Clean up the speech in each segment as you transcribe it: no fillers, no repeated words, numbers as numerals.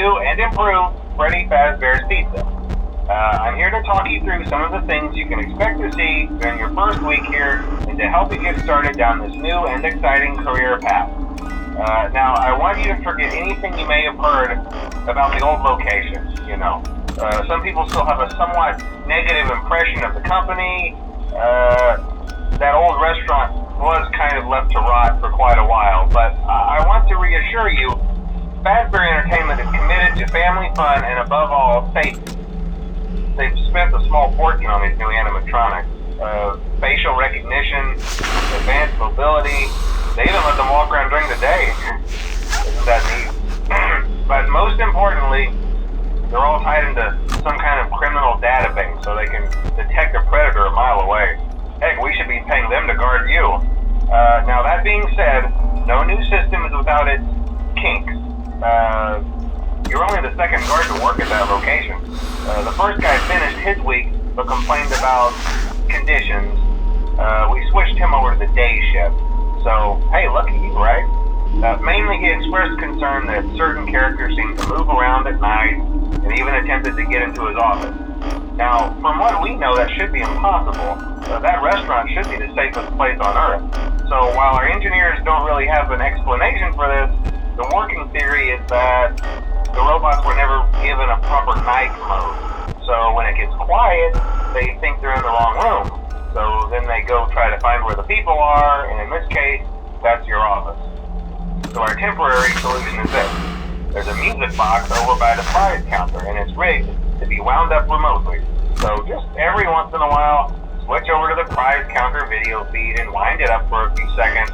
new and improved Freddy Fazbear's Pizza. I'm here to talk you through some of the things you can expect to see during your first week here and to help you get started down this new and exciting career path. Now, I want you to forget anything you may have heard about the old location. Some people still have a somewhat negative impression of the company. That old restaurant was kind of left to rot for quite a while, but I want to reassure you, Fazbear Entertainment is committed to family fun and above all, safety. They've spent a small fortune on these new animatronics. Facial recognition, advanced mobility, they even let them walk around during the day. Isn't that neat? But most importantly, they're all tied into some kind of criminal database so they can detect a predator a mile away. Heck, we should be paying them to guard you. Now that being said, no new system is without its kinks. You're only the second guard to work at that location. The first guy finished his week but complained about conditions. We switched him over to the day shift. So, hey, lucky you, right? Mainly he expressed concern that certain characters seemed to move around at night and even attempted to get into his office. Now, from what we know, that should be impossible. That restaurant should be the safest place on Earth. So while our engineers don't really have an explanation for this, the working theory is that the robots were never given a proper night mode. So when it gets quiet, they think they're in the wrong room. So then they go try to find where the people are, and in this case, that's your office. So our temporary solution is this. There's a music box over by the prize counter, and it's rigged to be wound up remotely. So just every once in a while, switch over to the prize counter video feed and wind it up for a few seconds.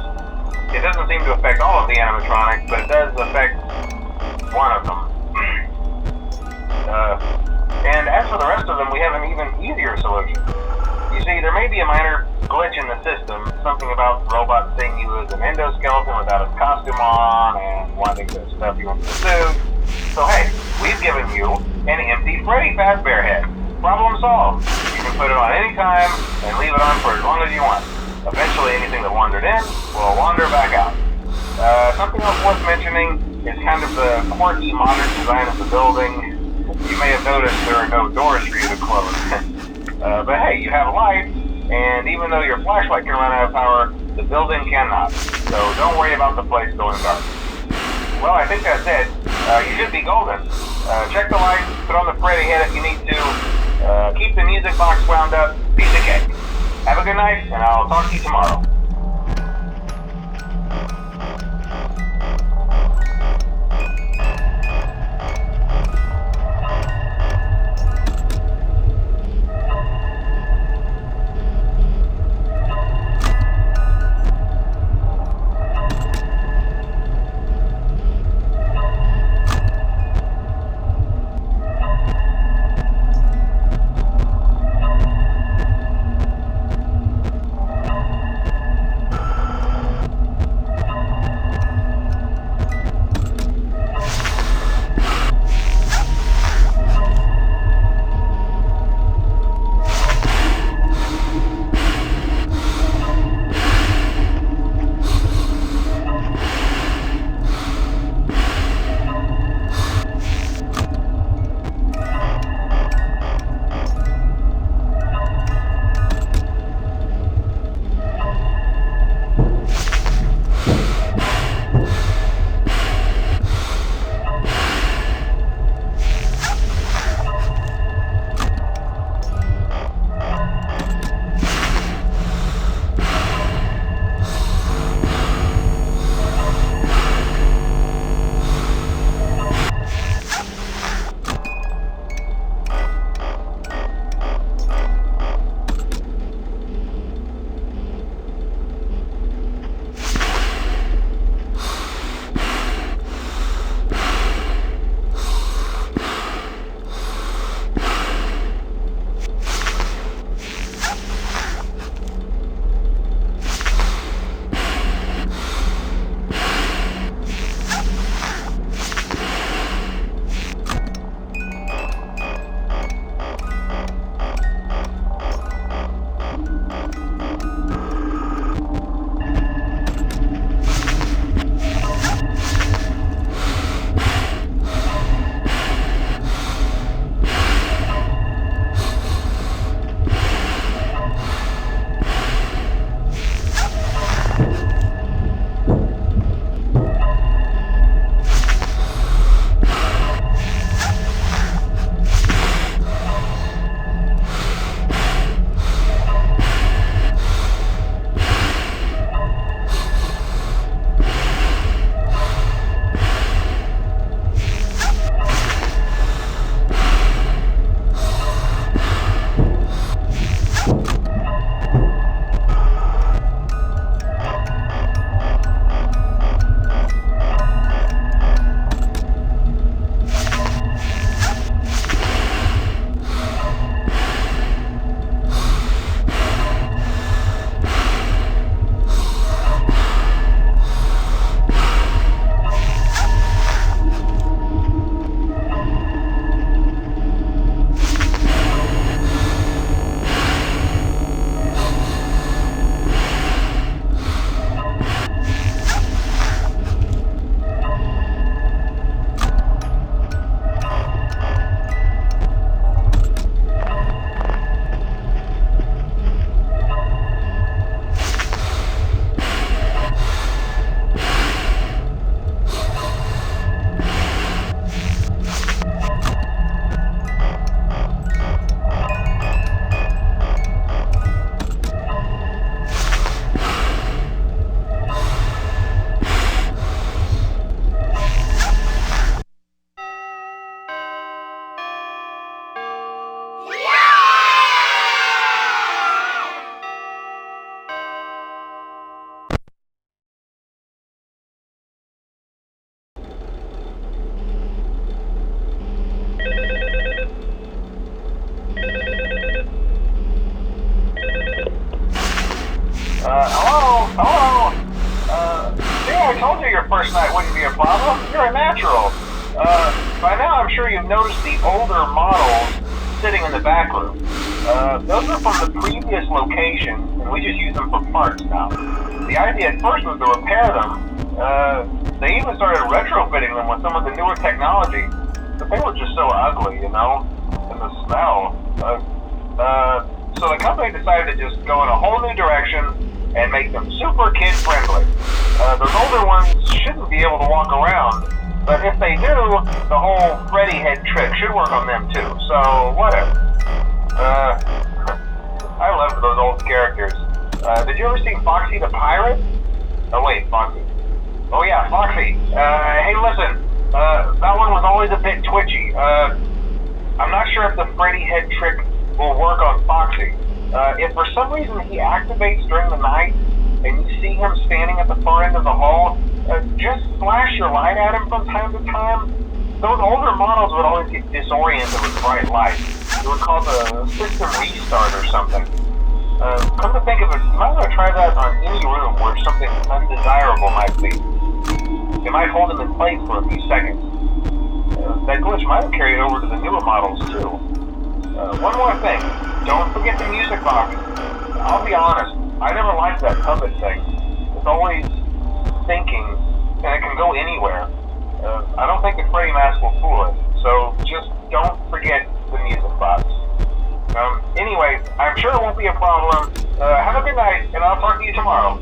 It doesn't seem to affect all of the animatronics, but it does affect one of them. And as for the rest of them, we have an even easier solution. You see, there may be a minor glitch in the system, something about the robot seeing you as an endoskeleton without his costume on and wanting to stuff you into the suit. So hey, we've given you an empty Freddy Fazbear head. Problem solved. You can put it on any time and leave it on for as long as you want. Eventually anything that wandered in will wander back out. Something else worth mentioning is kind of the quirky modern design of the building. You may have noticed there are no doors for you to close. But hey, you have lights, and even though your flashlight can run out of power, the building cannot. So don't worry about the place going dark. Well, I think that's it. You should be golden. Check the lights, put on the Freddy head if you need to. Keep the music box wound up, piece of cake. Have a good night, and I'll talk to you tomorrow. very natural. By now I'm sure you've noticed the older models sitting in the back room. Those are from the previous location, and we just use them for parts now. The idea at first was to repair them. They even started retrofitting them with some of the newer technology, but they were just so ugly, you know, and the smell. So the company decided to just go in a whole new direction and make them super kid-friendly. Those older ones shouldn't be able to walk around, but if they do, the whole Freddy head trick should work on them too, so whatever. I loved those old characters. Did you ever see Foxy the Pirate? Oh wait, Foxy. Oh yeah, Foxy. Hey listen, that one was always a bit twitchy. I'm not sure if the Freddy head trick will work on Foxy. If for some reason he activates during the night and you see him standing at the far end of the hall, just flash your light at him from time to time. Those older models would always get disoriented with bright light. It would cause a system restart or something. Come to think of it, you might want to try that on any room where something undesirable might be. It might hold him in place for a few seconds. That glitch might have carried over to the newer models too. One more thing, don't forget the music box. I'll be honest, I never liked that puppet thing. It's always thinking, and it can go anywhere. I don't think the Freddy mask will fool it, so just don't forget the music box. Anyway, I'm sure it won't be a problem. Have a good night, and I'll talk to you tomorrow.